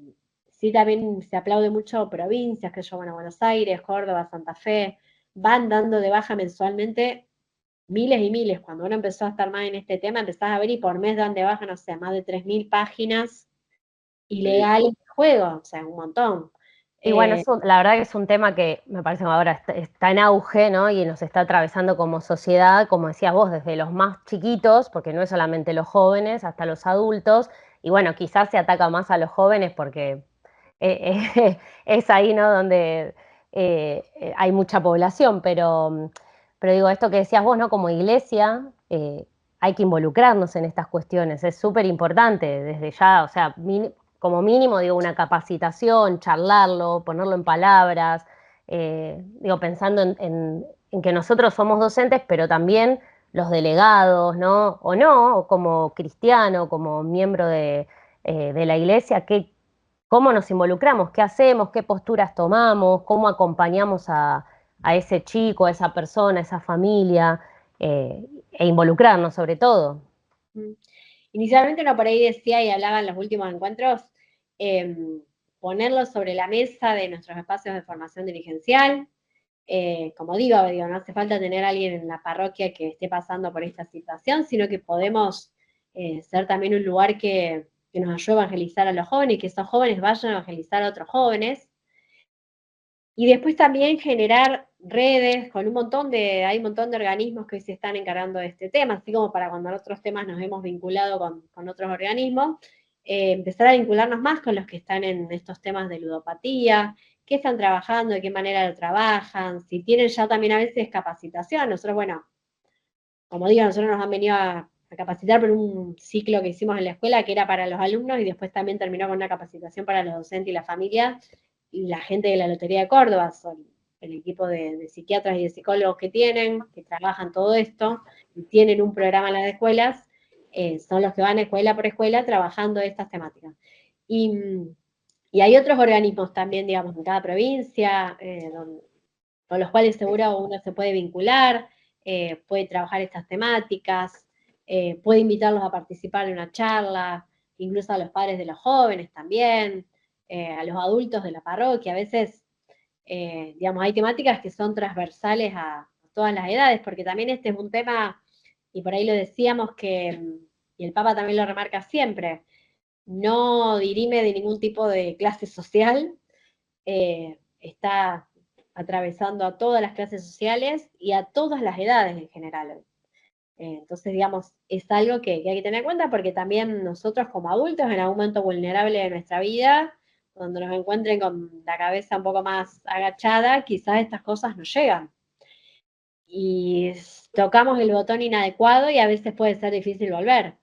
sí también se aplaude mucho provincias, que yo, bueno, Buenos Aires, Córdoba, Santa Fe, van dando de baja mensualmente miles y miles. Cuando uno empezó a estar más en este tema, empezás a ver y por mes dan de baja, no sé, más de 3.000 páginas ilegales de juego, o sea, un montón. Y bueno, la verdad que es un tema que me parece que ahora está en auge, ¿no? Y nos está atravesando como sociedad, como decías vos, desde los más chiquitos, porque no es solamente los jóvenes, hasta los adultos. Y bueno, quizás se ataca más a los jóvenes porque es ahí, ¿no? Donde hay mucha población. Pero digo, esto que decías vos, ¿no? Como iglesia, hay que involucrarnos en estas cuestiones. Es súper importante desde ya, o sea, como mínimo, digo, una capacitación, charlarlo, ponerlo en palabras, digo, pensando en que nosotros somos docentes, pero también los delegados, ¿no? O como cristiano, como miembro de la iglesia, cómo nos involucramos, qué hacemos, qué posturas tomamos, cómo acompañamos a ese chico, a esa persona, a esa familia, e involucrarnos sobre todo. Inicialmente uno por ahí decía y hablaba en los últimos encuentros, ponerlo sobre la mesa de nuestros espacios de formación dirigencial. Como digo, no hace falta tener a alguien en la parroquia que esté pasando por esta situación, sino que podemos ser también un lugar que nos ayude a evangelizar a los jóvenes y que esos jóvenes vayan a evangelizar a otros jóvenes. Y después también generar redes con hay un montón de organismos que hoy se están encargando de este tema, así como para cuando en otros temas nos hemos vinculado con otros organismos, empezar a vincularnos más con los que están en estos temas de ludopatía, qué están trabajando, de qué manera lo trabajan, si tienen ya también a veces capacitación. Nosotros, bueno, como digo, nosotros nos han venido a capacitar por un ciclo que hicimos en la escuela que era para los alumnos y después también terminó con una capacitación para los docentes y la familia. Y la gente de la Lotería de Córdoba, son el equipo de psiquiatras y de psicólogos que tienen, que trabajan todo esto, y tienen un programa en las escuelas, son los que van escuela por escuela trabajando estas temáticas. Y hay otros organismos también, digamos, en cada provincia, con los cuales seguro uno se puede vincular, puede trabajar estas temáticas, puede invitarlos a participar en una charla, incluso a los padres de los jóvenes también, a los adultos de la parroquia. A veces, digamos, hay temáticas que son transversales a todas las edades, porque también este es un tema, y por ahí lo decíamos, y el Papa también lo remarca siempre, no dirime de ningún tipo de clase social, está atravesando a todas las clases sociales y a todas las edades en general. Entonces, digamos, es algo que hay que tener en cuenta porque también nosotros como adultos, en algún momento vulnerable de nuestra vida, cuando nos encuentren con la cabeza un poco más agachada, quizás estas cosas nos llegan. Y tocamos el botón inadecuado y a veces puede ser difícil volver.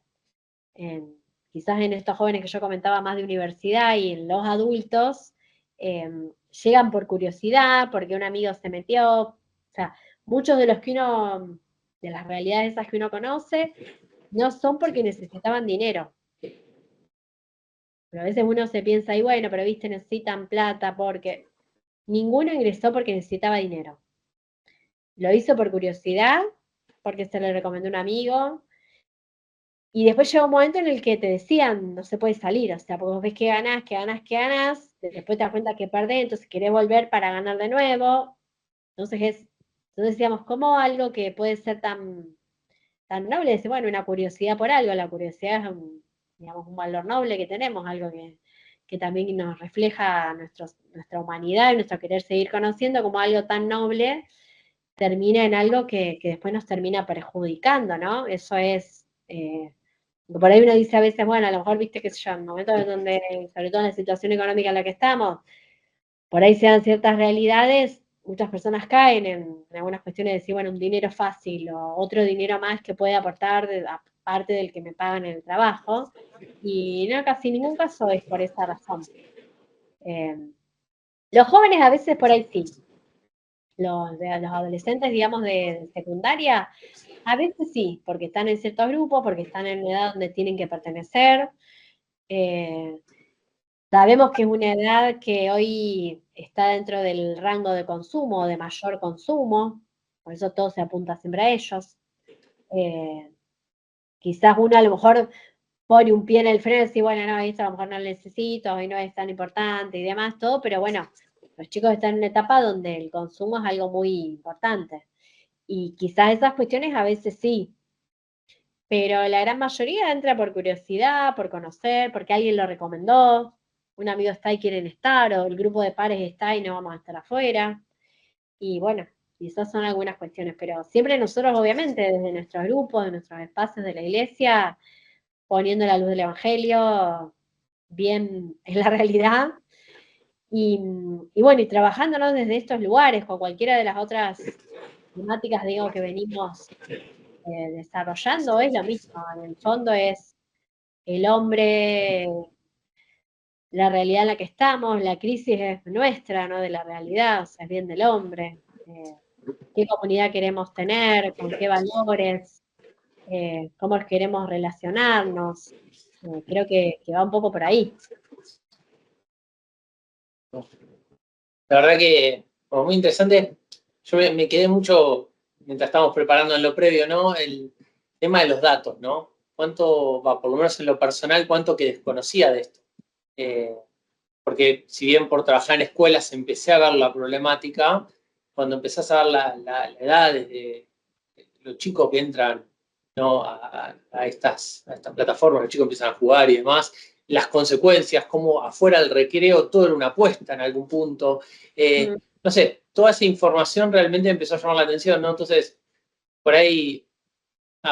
Quizás en estos jóvenes que yo comentaba más de universidad y en los adultos, llegan por curiosidad, porque un amigo se metió, o sea, muchos de los que uno, de las realidades esas que uno conoce, no son porque necesitaban dinero. Pero a veces uno se piensa, y bueno, pero viste, necesitan plata porque ninguno ingresó porque necesitaba dinero. Lo hizo por curiosidad, porque se le recomendó un amigo, y después llega un momento en el que te decían, no se puede salir, o sea, porque vos ves que ganás, después te das cuenta que perdés, entonces querés volver para ganar de nuevo. Entonces decíamos, ¿cómo algo que puede ser tan noble? Dice, bueno, una curiosidad por algo, la curiosidad es digamos, un valor noble que tenemos, algo que también nos refleja nuestra humanidad y nuestro querer seguir conociendo como algo tan noble, termina en algo que después nos termina perjudicando, ¿no? Eso es... por ahí uno dice a veces, bueno, a lo mejor viste que en momentos en donde, sobre todo en la situación económica en la que estamos, por ahí se dan ciertas realidades, muchas personas caen en algunas cuestiones de decir, bueno, un dinero fácil o otro dinero más que puede aportar aparte del que me pagan en el trabajo. Y no, casi ningún caso es por esa razón. Los jóvenes a veces por ahí sí. Los adolescentes, digamos, de secundaria, a veces sí, porque están en ciertos grupos, porque están en una edad donde tienen que pertenecer. Sabemos que es una edad que hoy está dentro del rango de consumo, de mayor consumo, por eso todo se apunta siempre a ellos. Quizás uno a lo mejor pone un pie en el freno y dice, bueno, no, esto a lo mejor no lo necesito, hoy no es tan importante y demás, todo, pero bueno, los chicos están en una etapa donde el consumo es algo muy importante. Y quizás esas cuestiones a veces sí, pero la gran mayoría entra por curiosidad, por conocer, porque alguien lo recomendó, un amigo está y quieren estar, o el grupo de pares está y no vamos a estar afuera. Y bueno, quizás son algunas cuestiones, pero siempre nosotros, obviamente, desde nuestros grupos, de nuestros espacios de la iglesia, poniendo la luz del Evangelio bien en la realidad. Y bueno, y trabajándonos desde estos lugares, con cualquiera de las otras temáticas, digo, que venimos desarrollando, es lo mismo. En el fondo es el hombre, la realidad en la que estamos, la crisis es nuestra, no de la realidad, o sea, es bien del hombre. ¿Qué comunidad queremos tener? ¿Con qué valores? ¿Cómo queremos relacionarnos? Creo que va un poco por ahí. La verdad que como muy interesante. Yo me quedé mucho, mientras estábamos preparando en lo previo, ¿no? El tema de los datos, ¿no? Cuánto, por lo menos en lo personal, cuánto que desconocía de esto. Porque si bien por trabajar en escuelas empecé a ver la problemática, cuando empezás a ver la edad desde los chicos que entran, ¿no? a estas plataformas, los chicos empiezan a jugar y demás, las consecuencias, como afuera del recreo todo era una apuesta en algún punto. No sé, toda esa información realmente empezó a llamar la atención, ¿no? Entonces, por ahí,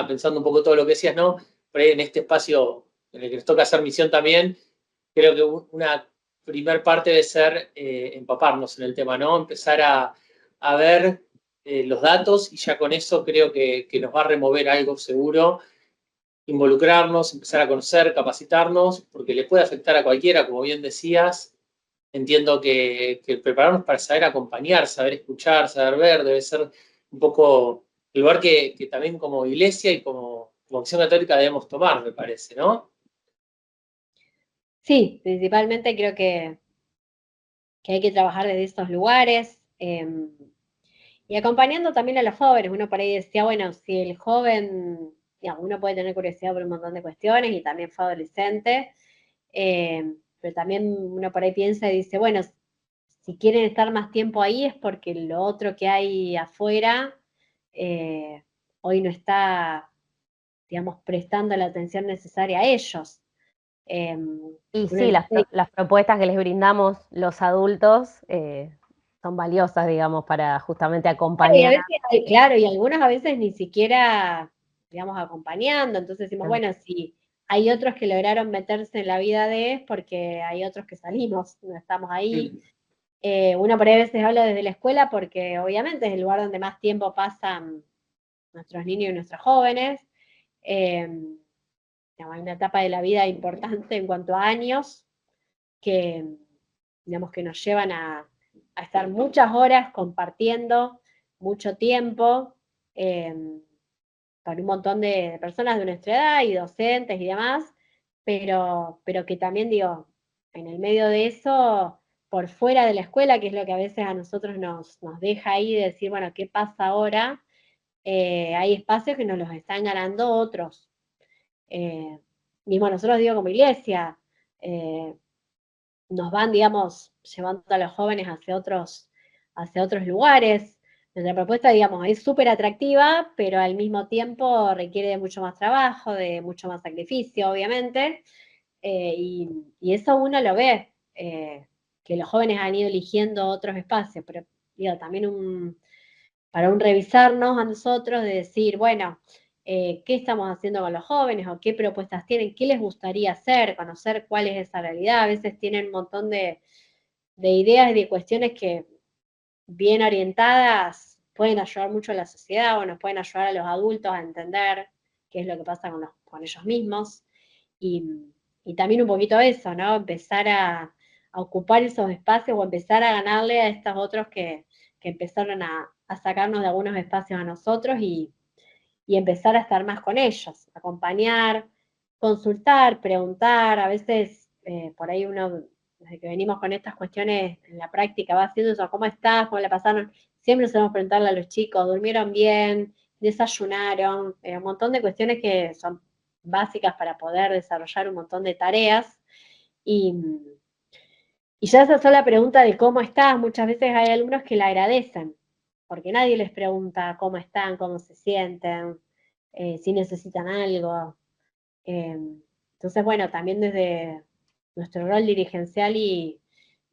pensando un poco todo lo que decías, ¿no? Por ahí en este espacio en el que nos toca hacer misión también, creo que una primer parte debe ser empaparnos en el tema, ¿no? Empezar a ver los datos y ya con eso creo que nos va a remover algo seguro. Involucrarnos, empezar a conocer, capacitarnos, porque le puede afectar a cualquiera, como bien decías. Entiendo que prepararnos para saber acompañar, saber escuchar, saber ver, debe ser un poco el lugar que también como iglesia y como Acción Católica debemos tomar, me parece, ¿no? Sí, principalmente creo que hay que trabajar desde estos lugares y acompañando también a los jóvenes. Uno por ahí decía, bueno, si el joven, digamos, uno puede tener curiosidad por un montón de cuestiones y también fue adolescente, pero también uno por ahí piensa y dice, bueno, si quieren estar más tiempo ahí es porque lo otro que hay afuera hoy no está, digamos, prestando la atención necesaria a ellos. Y Uno sí, dice, las propuestas que les brindamos los adultos son valiosas, digamos, para justamente y a acompañar. veces, claro, y algunos a veces ni siquiera, digamos, acompañando. Entonces decimos, bueno, si hay otros que lograron meterse en la vida de es porque hay otros que salimos, no estamos ahí. Uno por ahí a veces habla desde la escuela porque obviamente es el lugar donde más tiempo pasan nuestros niños y nuestros jóvenes. Digamos, hay una etapa de la vida importante en cuanto a años que, digamos, que nos llevan a estar muchas horas compartiendo mucho tiempo con un montón de personas de nuestra edad y docentes y demás, pero que también digo, en el medio de eso, por fuera de la escuela, que es lo que a veces a nosotros nos deja ahí de decir, bueno, ¿qué pasa ahora? Hay espacios que nos los están ganando otros. Mismo nosotros digo como iglesia, nos van, digamos, llevando a los jóvenes hacia otros lugares. Nuestra propuesta, digamos, es súper atractiva, pero al mismo tiempo requiere de mucho más trabajo, de mucho más sacrificio, obviamente, y eso uno lo ve, que los jóvenes han ido eligiendo otros espacios, pero digo, también para un revisarnos a nosotros, de decir, bueno, qué estamos haciendo con los jóvenes o qué propuestas tienen, qué les gustaría hacer, conocer cuál es esa realidad. A veces tienen un montón de ideas y de cuestiones que bien orientadas pueden ayudar mucho a la sociedad o nos pueden ayudar a los adultos a entender qué es lo que pasa con ellos mismos. Y también un poquito eso, ¿no? Empezar a ocupar esos espacios o empezar a ganarle a estos otros que empezaron a sacarnos de algunos espacios a nosotros y empezar a estar más con ellos, acompañar, consultar, preguntar, a veces por ahí uno, desde que venimos con estas cuestiones en la práctica, va haciendo eso, ¿cómo estás? ¿Cómo la pasaron? Siempre solemos preguntarle a los chicos, ¿durmieron bien? ¿Desayunaron? Un montón de cuestiones que son básicas para poder desarrollar un montón de tareas. Y ya esa sola pregunta de cómo estás, muchas veces hay alumnos que la agradecen, porque nadie les pregunta cómo están, cómo se sienten, si necesitan algo. Entonces, bueno, también desde nuestro rol dirigencial y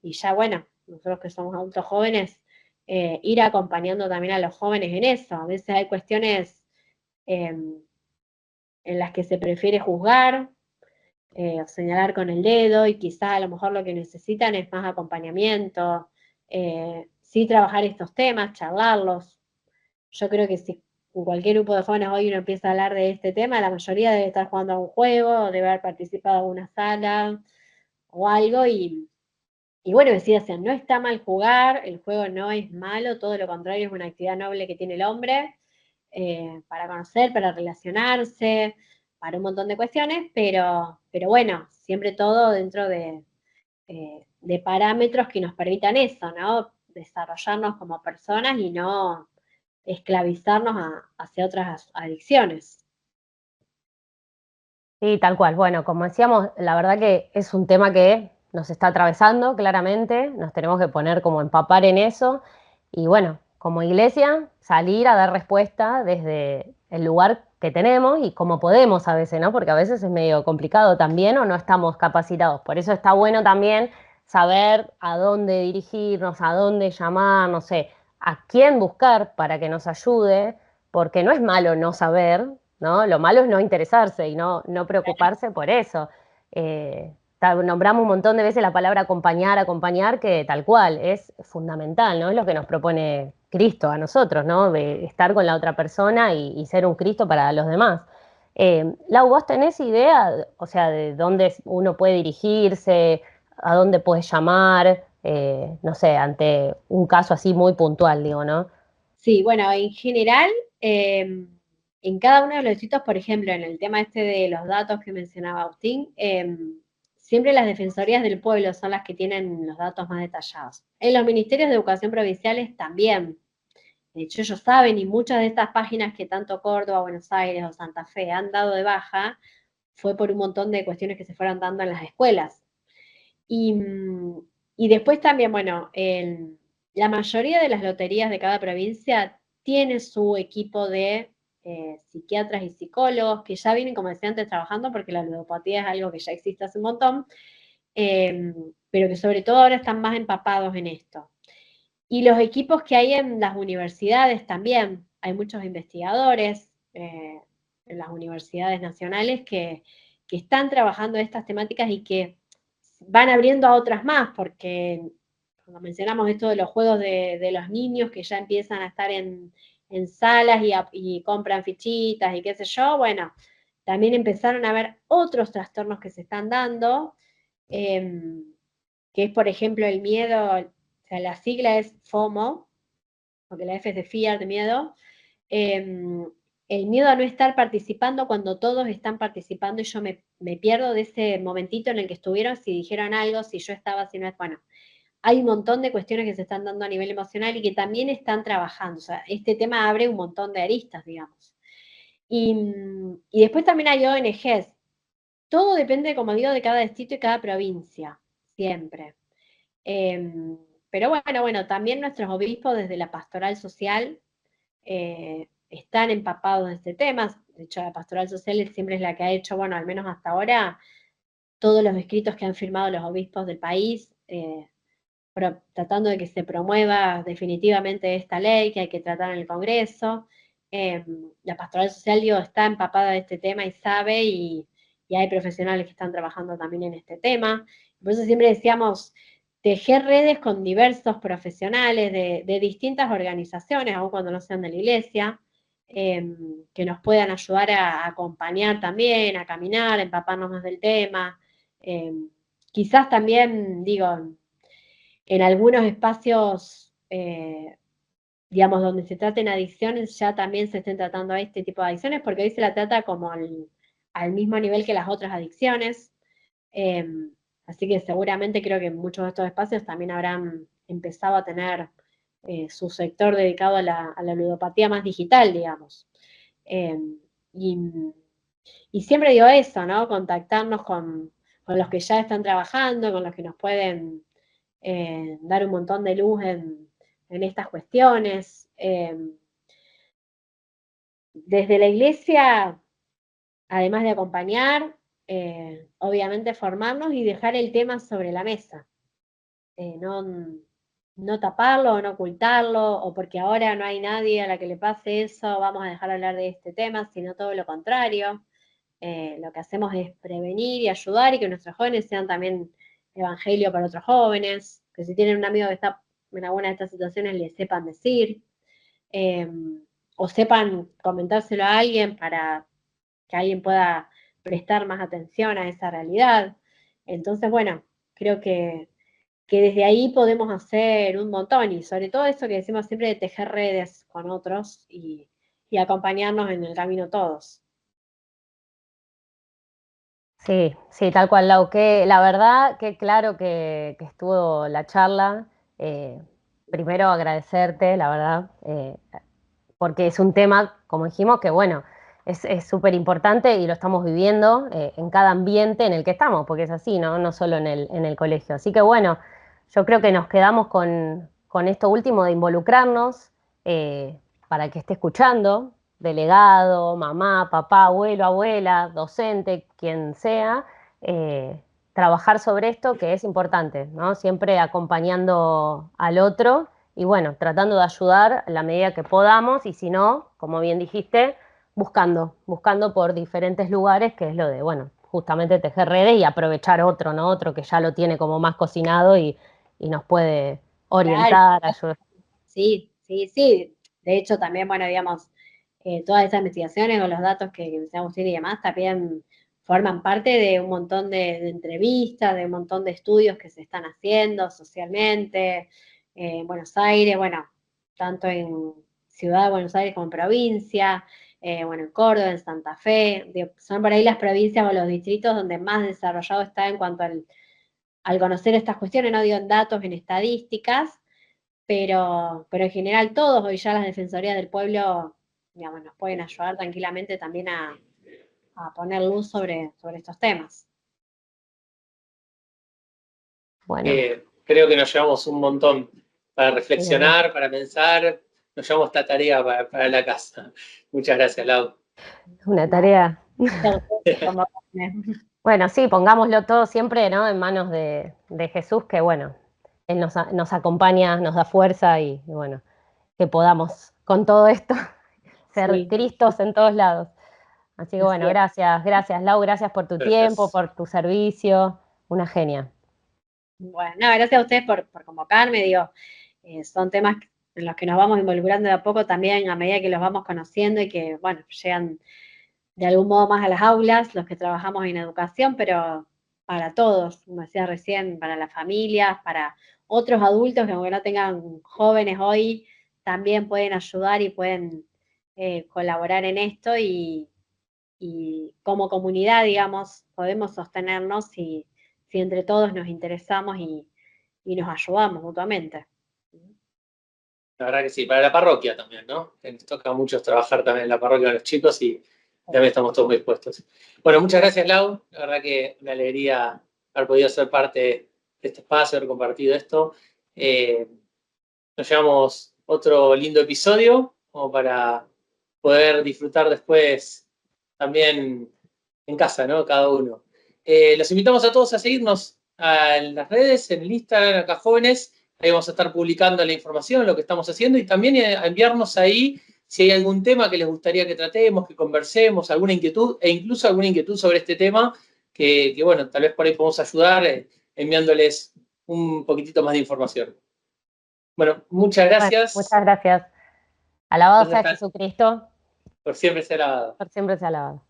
ya, bueno, nosotros que somos adultos jóvenes, ir acompañando también a los jóvenes en eso. A veces hay cuestiones en las que se prefiere juzgar, señalar con el dedo, y quizá a lo mejor lo que necesitan es más acompañamiento, sí trabajar estos temas, charlarlos. Yo creo que si en cualquier grupo de jóvenes hoy uno empieza a hablar de este tema, la mayoría debe estar jugando a un juego, o debe haber participado en una sala o algo, y bueno, decía, no está mal jugar, el juego no es malo, todo lo contrario, es una actividad noble que tiene el hombre, para conocer, para relacionarse, para un montón de cuestiones, pero bueno, siempre todo dentro de parámetros que nos permitan eso, ¿no? Desarrollarnos como personas y no esclavizarnos hacia otras adicciones. Sí, tal cual. Bueno, como decíamos, la verdad que es un tema que nos está atravesando claramente, nos tenemos que poner como empapar en eso y bueno, como iglesia, salir a dar respuesta desde el lugar que tenemos y como podemos a veces, ¿no? Porque a veces es medio complicado también o no estamos capacitados. Por eso está bueno también saber a dónde dirigirnos, a dónde llamar, no sé, a quién buscar para que nos ayude, porque no es malo no saber, ¿no? Lo malo es no interesarse y no preocuparse por eso. Nombramos un montón de veces la palabra acompañar, acompañar, que tal cual, es fundamental, ¿no? Es lo que nos propone Cristo a nosotros, ¿no? De estar con la otra persona y ser un Cristo para los demás. Lau, ¿vos tenés idea, o sea, de dónde uno puede dirigirse, a dónde puedes llamar, no sé, ante un caso así muy puntual, digo, ¿no? Sí, bueno, en general, en cada uno de los distritos, por ejemplo, en el tema este de los datos que mencionaba Agustín, siempre las defensorías del pueblo son las que tienen los datos más detallados. En los ministerios de educación provinciales también. De hecho, ellos saben, y muchas de estas páginas que tanto Córdoba, Buenos Aires o Santa Fe han dado de baja, fue por un montón de cuestiones que se fueron dando en las escuelas. Y después también, bueno, la mayoría de las loterías de cada provincia tiene su equipo de psiquiatras y psicólogos que ya vienen, como decía antes, trabajando, porque la ludopatía es algo que ya existe hace un montón, pero que sobre todo ahora están más empapados en esto. Y los equipos que hay en las universidades también, hay muchos investigadores en las universidades nacionales que están trabajando estas temáticas y que van abriendo a otras más, porque cuando mencionamos esto de los juegos de los niños que ya empiezan a estar en salas y compran fichitas y qué sé yo, bueno, también empezaron a haber otros trastornos que se están dando, que es, por ejemplo, el miedo, o sea, la sigla es FOMO, porque la F es de fear, de miedo, el miedo a no estar participando cuando todos están participando y yo me pierdo de ese momentito en el que estuvieron, si dijeron algo, si yo estaba, si no es, bueno, hay un montón de cuestiones que se están dando a nivel emocional y que también están trabajando, o sea, este tema abre un montón de aristas, digamos. Y después también hay ONGs, todo depende, como digo, de cada distrito y cada provincia, siempre. Pero bueno, también nuestros obispos desde la pastoral social están empapados de este tema. De hecho, la pastoral social siempre es la que ha hecho, bueno, al menos hasta ahora, todos los escritos que han firmado los obispos del país, tratando de que se promueva definitivamente esta ley que hay que tratar en el Congreso. La pastoral social, digo, está empapada de este tema y sabe, y hay profesionales que están trabajando también en este tema. Por eso siempre decíamos, tejer redes con diversos profesionales de distintas organizaciones, aun cuando no sean de la iglesia, que nos puedan ayudar a acompañar también, a caminar, a empaparnos más del tema. Quizás también, digo, en algunos espacios, digamos, donde se traten adicciones, ya también se estén tratando a este tipo de adicciones, porque hoy se la trata como al mismo nivel que las otras adicciones. Así que seguramente creo que muchos de estos espacios también habrán empezado a tener su sector dedicado a la ludopatía más digital, digamos. Y, Y siempre digo eso, ¿no? Contactarnos con los que ya están trabajando, con los que nos pueden dar un montón de luz en estas cuestiones. Desde la iglesia, además de acompañar, obviamente formarnos y dejar el tema sobre la mesa. No taparlo o no ocultarlo, o porque ahora no hay nadie a la que le pase eso, vamos a dejar de hablar de este tema, sino todo lo contrario. Lo que hacemos es prevenir y ayudar y que nuestros jóvenes sean también evangelio para otros jóvenes, que si tienen un amigo que está en alguna de estas situaciones, le sepan decir, eh, o sepan comentárselo a alguien para que alguien pueda prestar más atención a esa realidad. Entonces, bueno, creo que desde ahí podemos hacer un montón, y sobre todo eso que decimos siempre de tejer redes con otros y acompañarnos en el camino todos. Sí, sí, tal cual, Lau. Que la verdad que claro que estuvo la charla. Eh, Primero agradecerte, la verdad, porque es un tema, como dijimos, que bueno, es súper importante y lo estamos viviendo en cada ambiente en el que estamos, porque es así, ¿no? No solo en el colegio. Así que bueno, yo creo que nos quedamos con esto último de involucrarnos para el que esté escuchando, delegado, mamá, papá, abuelo, abuela, docente, quien sea, trabajar sobre esto que es importante, ¿no? Siempre acompañando al otro y bueno, tratando de ayudar a la medida que podamos y si no, como bien dijiste, buscando por diferentes lugares, que es lo de, bueno, justamente tejer redes y aprovechar otro, ¿no? Otro que ya lo tiene como más cocinado y nos puede Claro, orientar, ayudar. sí, sí, sí. De hecho, también, bueno, digamos, todas esas investigaciones o los datos que decía Agustín y demás también forman parte de un montón de entrevistas, de un montón de estudios que se están haciendo socialmente, en Buenos Aires, bueno, tanto en Ciudad de Buenos Aires como en provincia, bueno, en Córdoba, en Santa Fe, son por ahí las provincias o los distritos donde más desarrollado está en cuanto al conocer estas cuestiones, no digo en datos, en estadísticas, pero en general todos, hoy ya las defensorías del pueblo, digamos, nos pueden ayudar tranquilamente también a poner luz sobre estos temas. Bueno, Creo que nos llevamos un montón para sí, hermano. reflexionar, para pensar. Nos llevamos esta tarea para la casa. Muchas gracias, Lau. Una No, tarea. a ustedes por convocarme. Bueno, sí, pongámoslo todo siempre, ¿no? En manos de Jesús, que bueno, Él nos acompaña, nos da fuerza y bueno, que podamos con todo esto ser Sí, Cristos en todos lados. Así que bueno, así es. gracias Lau, gracias por tu tiempo, Gracias. por tu servicio, una genia. Bueno, no, gracias a ustedes por convocarme, digo, son temas en los que nos vamos involucrando de a poco también a medida que los vamos conociendo y que, bueno, llegan de algún modo más a las aulas, los que trabajamos en educación, pero para todos, como decía recién, para las familias, para otros adultos que aunque no tengan jóvenes hoy, también pueden ayudar y pueden colaborar en esto y como comunidad, digamos, podemos sostenernos si entre todos nos interesamos y nos ayudamos mutuamente. La verdad que sí, para la parroquia también, ¿no? Que nos toca a muchos trabajar también en la parroquia con los chicos y también estamos todos muy dispuestos. Bueno, muchas gracias, Lau. La verdad que una alegría haber podido ser parte de este espacio, haber compartido esto. Nos llevamos otro lindo episodio como para poder disfrutar después también en casa, ¿no? Cada uno. Los invitamos a todos a seguirnos en las redes, en el Instagram, acá jóvenes. Ahí vamos a estar publicando la información, lo que estamos haciendo y también a enviarnos ahí si hay algún tema que les gustaría que tratemos, que conversemos, alguna inquietud e incluso alguna inquietud sobre este tema que bueno, tal vez por ahí podemos ayudar enviándoles un poquitito más de información. Bueno, muchas Bueno, gracias. muchas gracias. Alabado Entonces, sea Jesucristo, por siempre ser alabado. por siempre sea alabado.